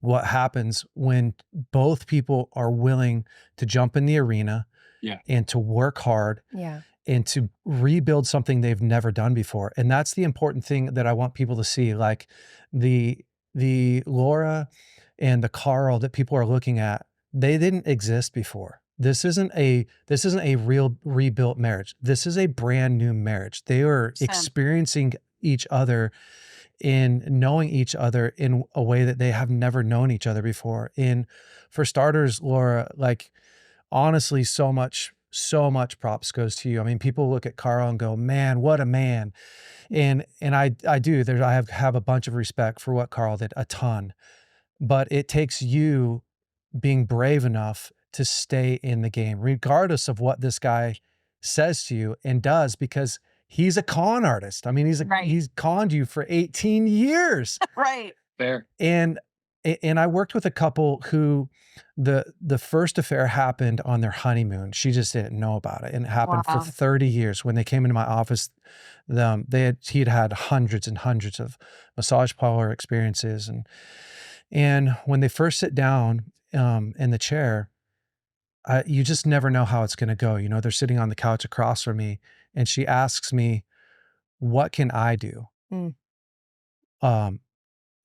what happens when both people are willing to jump in the arena and to work hard and to rebuild something they've never done before. And that's the important thing that I want people to see. Like, the Laura and the Carl that people are looking at, they didn't exist before. This isn't a real rebuilt marriage. This is a brand new marriage. They are experiencing each other in knowing each other in a way that they have never known each other before. And for starters, Laura, like, honestly, so much props goes to you. I mean, people look at Carl and go, man, what a man. And I do. I have a bunch of respect for what Carl did, a ton. But it takes you being brave enough to stay in the game, regardless of what this guy says to you and does, because he's a con artist. I mean, he's conned you for 18 years.
Right.
Fair.
And I worked with a couple who the first affair happened on their honeymoon. She just didn't know about it. And it happened for 30 years. When they came into my office, he'd had hundreds and hundreds of massage parlor experiences. And when they first sit down in the chair, you just never know how it's going to go. They're sitting on the couch across from me, and she asks me, what can I do?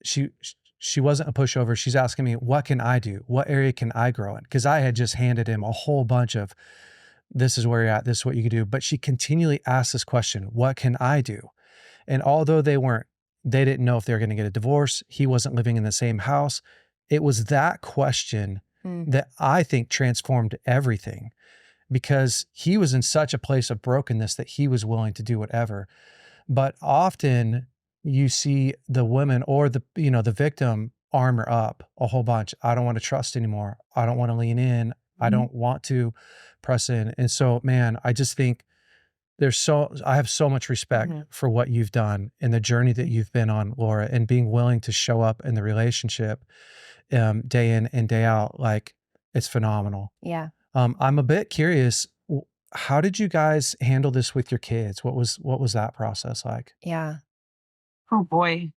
She wasn't a pushover. She's asking me, what can I do? What area can I grow in? Because I had just handed him a whole bunch of, this is where you're at, this is what you can do. But she continually asked this question, what can I do? And although they didn't know if they were going to get a divorce, he wasn't living in the same house. It was that question that I think transformed everything, because he was in such a place of brokenness that he was willing to do whatever. But often you see the women or the victim armor up a whole bunch. I don't want to trust anymore. I don't want to lean in. I don't want to press in. And so, man, I just think I have so much respect for what you've done and the journey that you've been on, Laura, and being willing to show up in the relationship day in and day out. Like, it's phenomenal.
Yeah.
I'm a bit curious. How did you guys handle this with your kids? What was that process like?
Yeah.
Oh boy.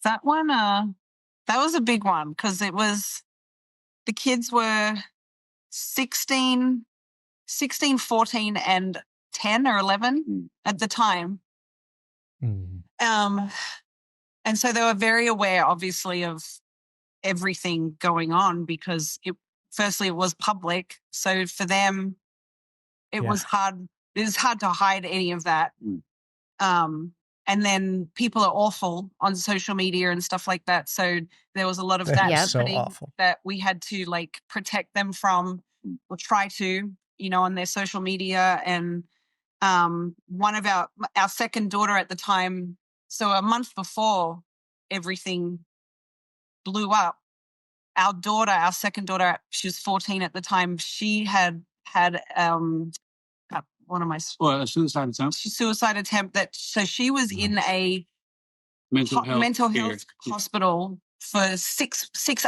That one, that was a big one, because the kids were 16, 14 and 10 or 11 at the time. And so they were very aware, obviously, of everything going on, because firstly, it was public. So for them, it was hard. It was hard to hide any of that. And then people are awful on social media and stuff like that. So there was a lot of that happening that we had to protect them from, or try to, on their social media. And one of our second daughter at the time, so a month before everything blew up, our second daughter, she was 14 at the time, she had a suicide attempt. Suicide attempt. So she was in a mental health hospital for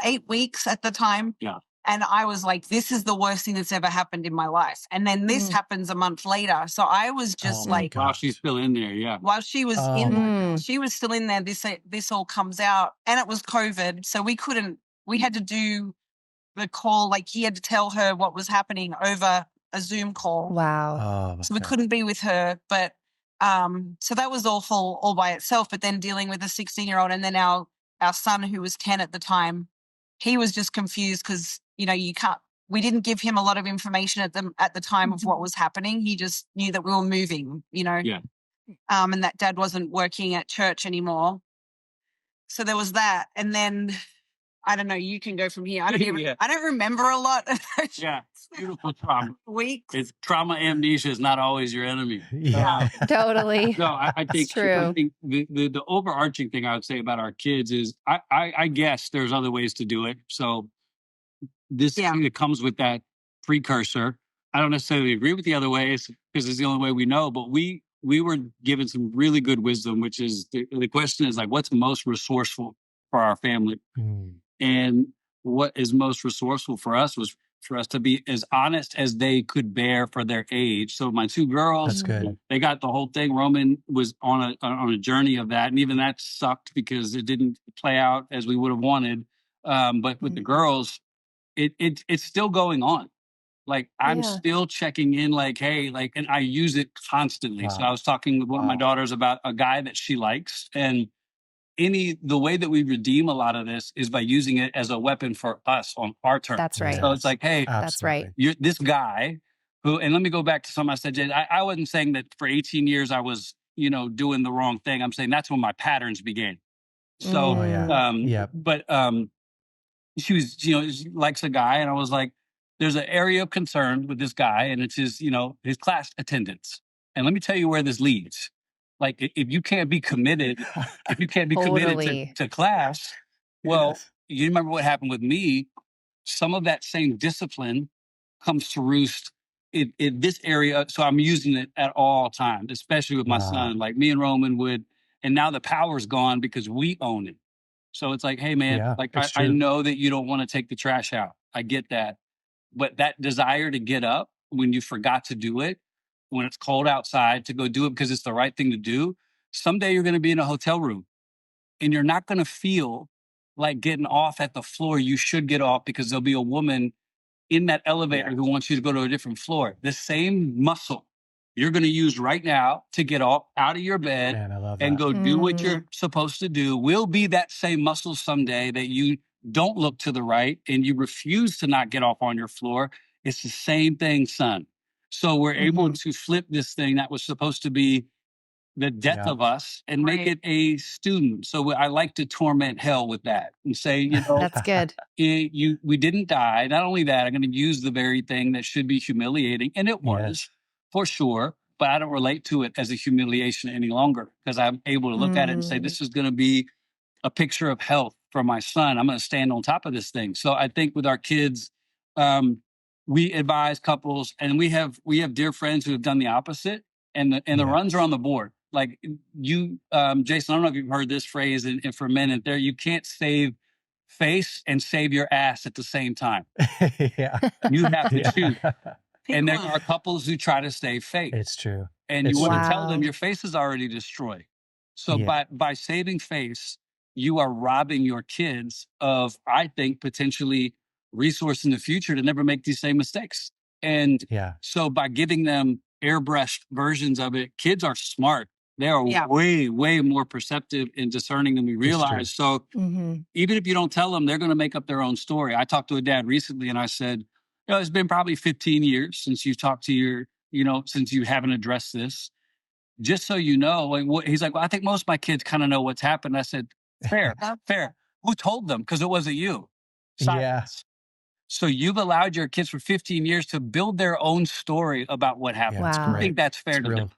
8 weeks at the time. Yeah. And I was like, this is the worst thing that's ever happened in my life. And then this happens a month later. So I was just like,
while she's still in there, yeah.
while she was she was still in there, this all comes out. And it was COVID. So we had to do the call, like he had to tell her what was happening over a Zoom call.
Wow.
So we couldn't be with her. But so that was awful all by itself. But then dealing with a 16-year-old and then our son, who was 10 at the time, he was just confused because, we didn't give him a lot of information at the time of what was happening. He just knew that we were moving,
Yeah.
And that dad wasn't working at church anymore. So there was that. And then, I don't know, you can go from here. I don't remember a lot of those
Beautiful trauma.
weeks.
It's trauma amnesia is not always your enemy.
Yeah.
Totally.
No, I think,
true.
I think the overarching thing I would say about our kids is I guess there's other ways to do it. So this thing that comes with that precursor, I don't necessarily agree with the other ways because it's the only way we know, but we were given some really good wisdom, which is the question is like, what's most resourceful for our family? And what is most resourceful for us was for us to be as honest as they could bear for their age. So my two girls,
That's good.
they got the whole thing. Roman was on a journey of that. And even that sucked because it didn't play out as we would have wanted. But with the girls, it's still going on. Like I'm still checking in like, hey, like, and I use it constantly.
Wow.
So I was talking with one of my daughters about a guy that she likes, and the way that we redeem a lot of this is by using it as a weapon for us on our terms.
That's right.
So it's like, hey,
That's right.
you're this guy who, and let me go back to something I said, Jay, I wasn't saying that for 18 years I was, doing the wrong thing. I'm saying that's when my patterns began. So, but she was, she likes a guy, and I was like, there's an area of concern with this guy, and it's his, his class attendance. And let me tell you where this leads. Like, if you can't be committed, to class, well, you remember what happened with me. Some of that same discipline comes to roost in this area. So I'm using it at all times, especially with my son. Like me and Roman would, and now the power's gone because we own it. So it's like, hey, man, I know that you don't want to take the trash out. I get that. But that desire to get up when you forgot to do it, when it's cold outside, to go do it because it's the right thing to do. Someday you're going to be in a hotel room and you're not going to feel like getting off at the floor you should get off because there'll be a woman in that elevator who wants you to go to a different floor. The same muscle you're going to use right now to get out of your bed and go do what you're supposed to do will be that same muscle someday that you don't look to the right and you refuse to not get off on your floor. It's the same thing, son. So we're able to flip this thing that was supposed to be the death of us and make it a student. So I like to torment hell with that and say,
that's good.
We didn't die. Not only that, I'm going to use the very thing that should be humiliating. And it was for sure, but I don't relate to it as a humiliation any longer because I'm able to look at it and say, this is going to be a picture of health for my son. I'm going to stand on top of this thing. So I think with our kids, we advise couples, and we have dear friends who have done the opposite, and the runs are on the board. Like you, Jason, I don't know if you've heard this phrase, and for men out there, you can't save face and save your ass at the same time. You have to choose. And there are couples who try to save face.
It's true.
And you want to tell them your face is already destroyed. So by saving face, you are robbing your kids of, I think, potentially resource in the future to never make these same mistakes. And so by giving them airbrushed versions of it, kids are smart. They are way, way more perceptive and discerning than we realize. So even if you don't tell them, they're going to make up their own story. I talked to a dad recently and I said, it's been probably 15 years since you've talked to your, since you haven't addressed this. Just so you know, he's like, well, I think most of my kids kind of know what's happened. I said, fair. Who told them? Because it wasn't you. Silence. So you've allowed your kids for 15 years to build their own story about what happened. I think that's fair to them.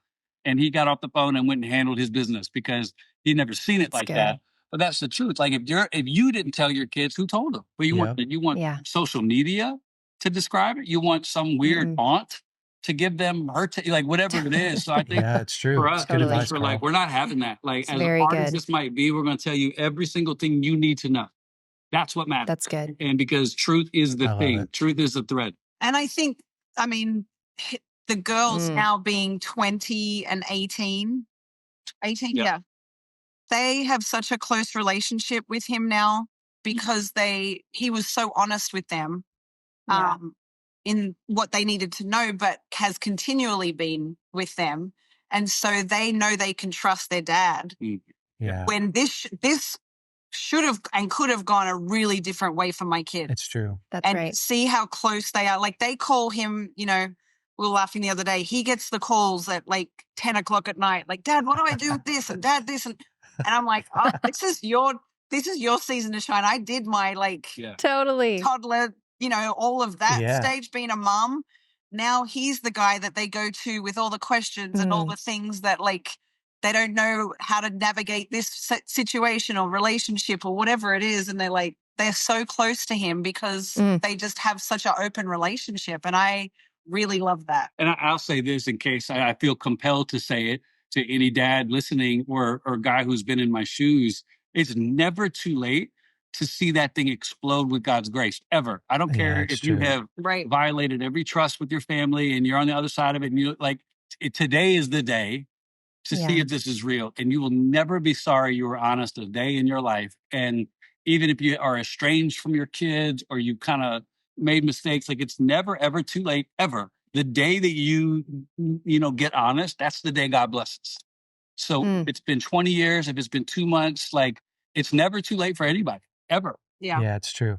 And he got off the phone and went and handled his business because he'd never seen it that. But that's the truth. Like if you didn't tell your kids, who told them? But you want social media to describe it. You want some weird aunt to give them like whatever it is. So I think
it's true.
For us, we're like, we're not having that. Like as hard as this might be, we're going to tell you every single thing you need to know. That's what matters.
That's good.
And because truth is the
I love
thing,
it.
truth is the thread.
And I think, I mean, the girls
Mm.
now being 20 and 18,
Yep.
yeah, they have such a close relationship with him now because he was so honest with them
Yeah.
in what they needed to know, but has continually been with them. And so they know they can trust their dad.
Yeah,
When this should have and could have gone a really different way for my kid.
it's true.
That's
And
right.
see how close they are. Like they call him, you know, we were laughing the other day. He gets the calls at like 10 o'clock at night. Like, Dad, what do I do with this? And Dad, this. And I'm like, oh, this is your season to shine. I did my
Totally.
toddler, you know, all of that
Yeah.
stage being a mom. Now he's the guy that they go to with all the questions and all the things that like they don't know how to navigate this situation or relationship or whatever it is. And they're so close to him because they just have such an open relationship. And I really love that.
And I'll say this in case I feel compelled to say it to any dad listening or guy who's been in my shoes. It's never too late to see that thing explode with God's grace, ever. I don't care
it's
if you
true.
have
Right.
violated every trust with your family and you're on the other side of it. And you today is the day to see if this is real. And you will never be sorry you were honest a day in your life. And even if you are estranged from your kids or you kind of made mistakes, like it's never, ever too late, ever. The day that you get honest, that's the day God blesses. So if it's been 20 years, if it's been 2 months, like it's never too late for anybody, ever.
Yeah.
Yeah, it's true.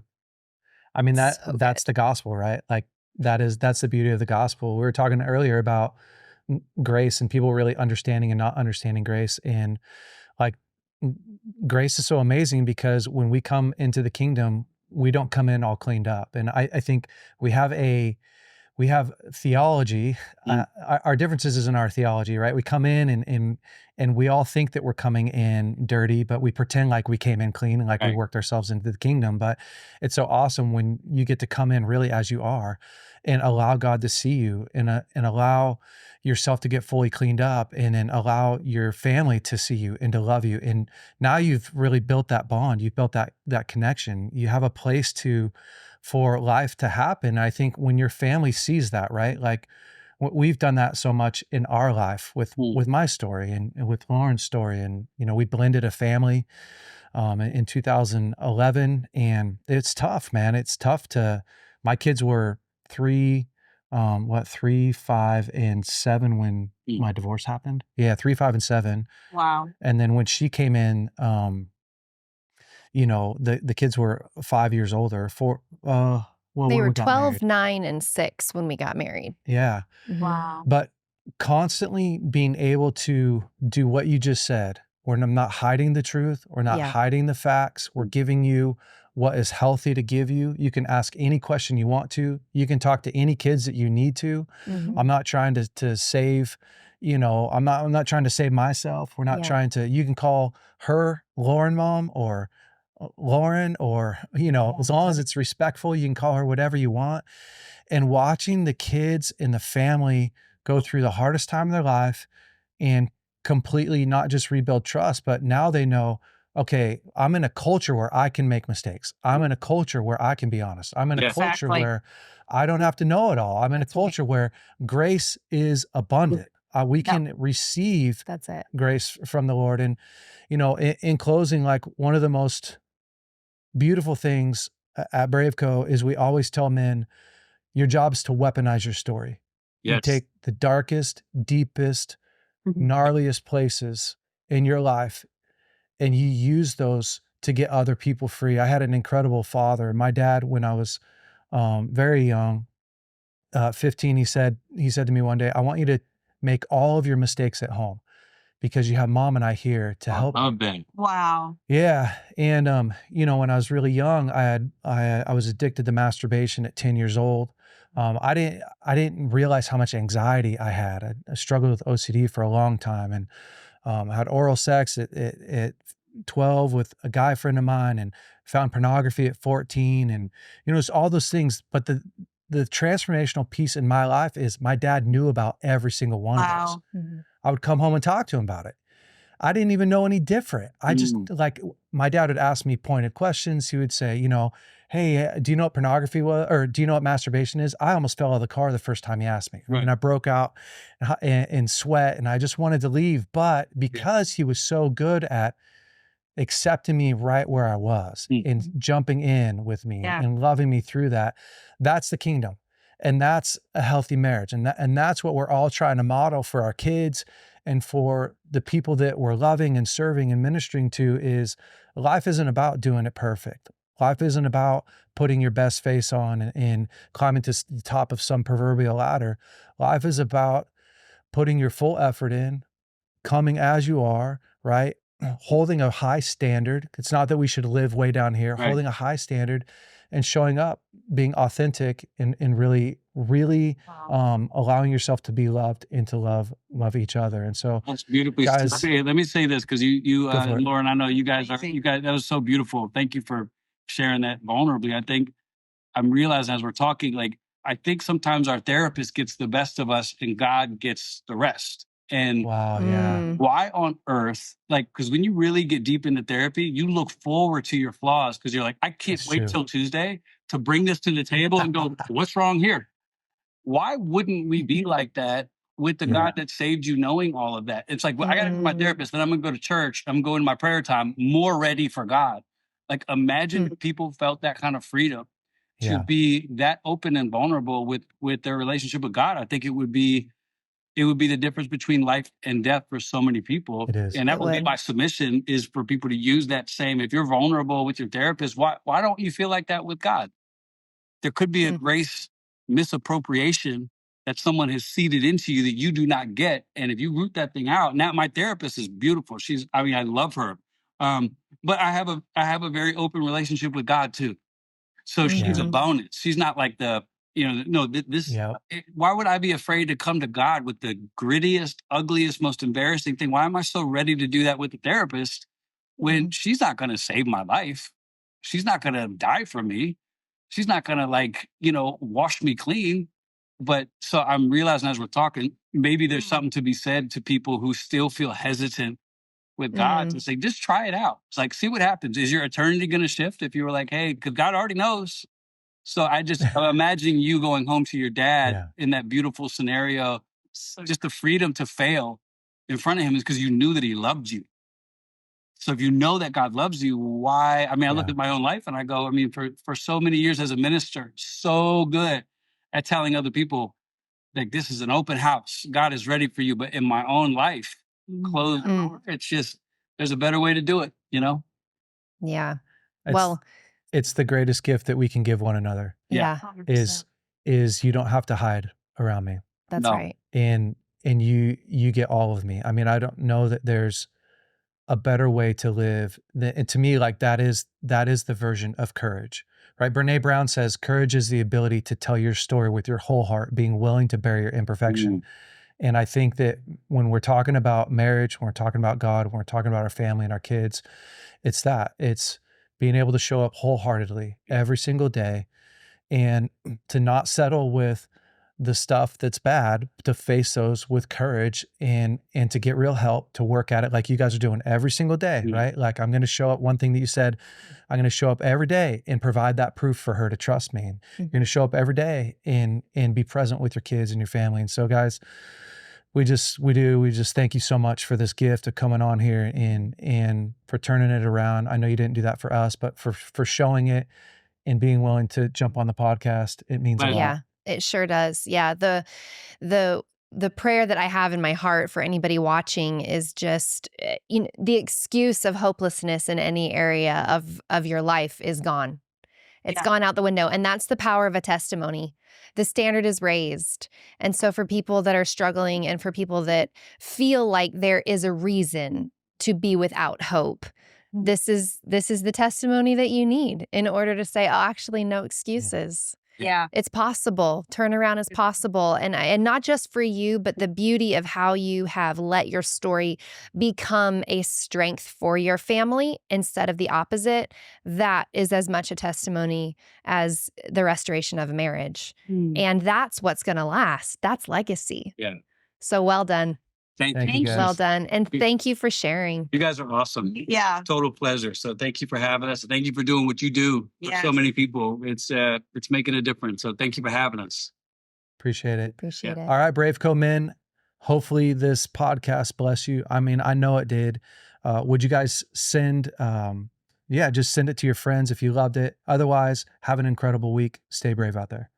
I mean, that's the gospel, right? Like that's the beauty of the gospel. We were talking earlier about grace and people really understanding and not understanding grace. And like grace is so amazing because when we come into the kingdom, we don't come in all cleaned up. And I think we have theology. Our differences is in our theology, right? We come in and we all think that we're coming in dirty, but we pretend like we came in clean and like we worked ourselves into the kingdom. But it's so awesome when you get to come in really as you are and allow God to see you and allow yourself to get fully cleaned up and then allow your family to see you and to love you. And now you've really built that bond. You've built that connection. You have a place for life to happen. I think when your family sees that, right? Like we've done that so much in our life with my story and with Lauren's story. And, we blended a family in 2011 and it's tough, man. It's tough my kids were 3, 5, and 7 when my divorce happened. Yeah. 3, 5, and 7.
Wow.
And then when she came in, the kids were 5 years older.
They were 12, 9, and 6 when we got married.
Yeah.
Wow.
But constantly being able to do what you just said, we're not hiding the truth. We're not hiding the facts. We're giving you what is healthy to give you. You can ask any question you want to. You can talk to any kids that you need to. I'm not trying to save, I'm not trying to save myself. We're not trying to, you can call her Lauren mom or Lauren or, as long as it's respectful, you can call her whatever you want. And watching the kids and the family go through the hardest time of their life and completely not just rebuild trust, but now they know, okay, I'm in a culture where I can make mistakes. I'm in a culture where I can be honest. I'm in a culture where I don't have to know it all. I'm in a culture where grace is abundant. We can receive grace from the Lord. And, in closing, like one of the most beautiful things at BraveCo is we always tell men, your job is to weaponize your story.
Yes.
You take the darkest, deepest, gnarliest places in your life and you use those to get other people free. I had an incredible father. My dad, when I was very young, 15, he said to me one day, I want you to make all of your mistakes at home because you have mom and I here to help you.
Wow.
Yeah. And, when I was really young, I was addicted to masturbation at 10 years old. I didn't realize how much anxiety I had. I struggled with OCD for a long time and I had oral sex at 12 with a guy friend of mine and found pornography at 14 and, it's all those things. But the transformational piece in my life is my dad knew about every single one of those. I would come home and talk to him about it. I didn't even know any different. I just
Mm.
like, my dad would ask me pointed questions. He would say, you know, hey, do you know what pornography was? Or do you know what masturbation is? I almost fell out of the car the first time he asked me. I mean,
Right.
I broke out in sweat and I just wanted to leave. But because he was so good at accepting me right where I was and jumping in with me and loving me through that, that's the kingdom. And that's a healthy marriage. And that's what we're all trying to model for our kids and for the people that we're loving and serving and ministering to. Is life isn't about doing it perfect. Life isn't about putting your best face on and climbing to the top of some proverbial ladder. Life is about putting your full effort in, coming as you are, right? Holding a high standard. It's not that we should live way down here,
Right.
holding a high standard and showing up, being authentic and really, really allowing yourself to be loved and to love each other. And so
That's beautifully
guys,
said. Let me say this, because you
go for it.
Lauren, I know you guys, that was so beautiful. Thank you for sharing that vulnerably. I think I'm realizing as we're talking, like, I think sometimes our therapist gets the best of us and God gets the rest. And
Wow, yeah.
why on earth, like, because when you really get deep into therapy, you look forward to your flaws because you're like, I can't
That's
wait
true.
till Tuesday to bring this to the table and go, what's wrong here? Why wouldn't we be like that with the God that saved you, knowing all of that? It's like, well, I got to go to my therapist, then I'm going to go to church. I'm going to my prayer time, more ready for God. Like, imagine if people felt that kind of freedom to be that open and vulnerable with their relationship with God. I think it would be the difference between life and death for so many people.
It is.
And that would be my submission, is for people to use that same, if you're vulnerable with your therapist, why don't you feel like that with God? There could be a grace misappropriation that someone has seeded into you that you do not get. And if you root that thing out, now my therapist is beautiful. I love her. But I have a very open relationship with God too. So she's a bonus. She's not like why would I be afraid to come to God with the grittiest, ugliest, most embarrassing thing? Why am I so ready to do that with the therapist when she's not going to save my life? She's not going to die for me. She's not going to wash me clean. But so I'm realizing as we're talking, maybe there's something to be said to people who still feel hesitant with God to say, just try it out. It's like, see what happens. Is your eternity going to shift if you were like, hey, because God already knows. So I'm imagining you going home to your dad in that beautiful scenario. Just the freedom to fail in front of him is because you knew that he loved you. So if you know that God loves you, why? I mean, I look at my own life and I go, I mean, for so many years as a minister, so good at telling other people, like, this is an open house. God is ready for you. But in my own life, closed door, it's just, there's a better way to do it, you know?
Yeah.
It's the greatest gift that we can give one another.
Yeah.
100%.
Is you don't have to hide around me.
That's right.
And you get all of me. I mean, I don't know that there's a better way to live. And to me, like, that is the version of courage, right? Brene Brown says, courage is the ability to tell your story with your whole heart, being willing to bear your imperfection. And I think that when we're talking about marriage, when we're talking about God, when we're talking about our family and our kids, it's being able to show up wholeheartedly every single day and to not settle with the stuff that's bad, to face those with courage and to get real help, to work at it like you guys are doing every single day, right? Like, I'm going to show up. One thing that you said, I'm going to show up every day and provide that proof for her to trust me. And you're going to show up every day and be present with your kids and your family. And so, guys, we just thank you so much for this gift of coming on here and for turning it around. I know you didn't do that for us, but for showing it and being willing to jump on the podcast. It means a lot.
Yeah, it sure does. Yeah. The prayer that I have in my heart for anybody watching is just, the excuse of hopelessness in any area of your life is gone. It's gone out the window. And that's the power of a testimony. The standard is raised. And so for people that are struggling and for people that feel like there is a reason to be without hope, this is the testimony that you need in order to say, oh, actually, no excuses.
Yeah.
It's possible. Turnaround is possible. And not just for you, but the beauty of how you have let your story become a strength for your family instead of the opposite. That is as much a testimony as the restoration of a marriage. And that's what's going to last. That's legacy.
Yeah.
So well done.
Thank
Thank
you.
you, guys.
Well done. And thank you for sharing.
You guys are awesome.
Yeah.
Total pleasure. So thank you for having us. Thank you for doing what you do for
Yes.
so many people. It's making a difference. So thank you for having us.
Appreciate it.
Appreciate it.
All right, BraveCo men. Hopefully this podcast bless you. I mean, I know it did. Would you guys send, just send it to your friends if you loved it. Otherwise, have an incredible week. Stay brave out there.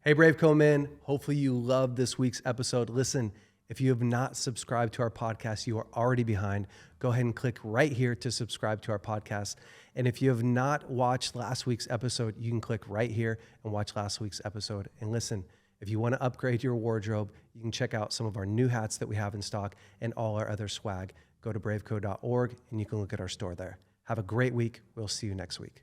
Hey, BraveCo men. Hopefully you loved this week's episode. Listen, if you have not subscribed to our podcast, you are already behind. Go ahead and click right here to subscribe to our podcast. And if you have not watched last week's episode, you can click right here and watch last week's episode. And listen, if you want to upgrade your wardrobe, you can check out some of our new hats that we have in stock and all our other swag. Go to braveco.org and you can look at our store there. Have a great week. We'll see you next week.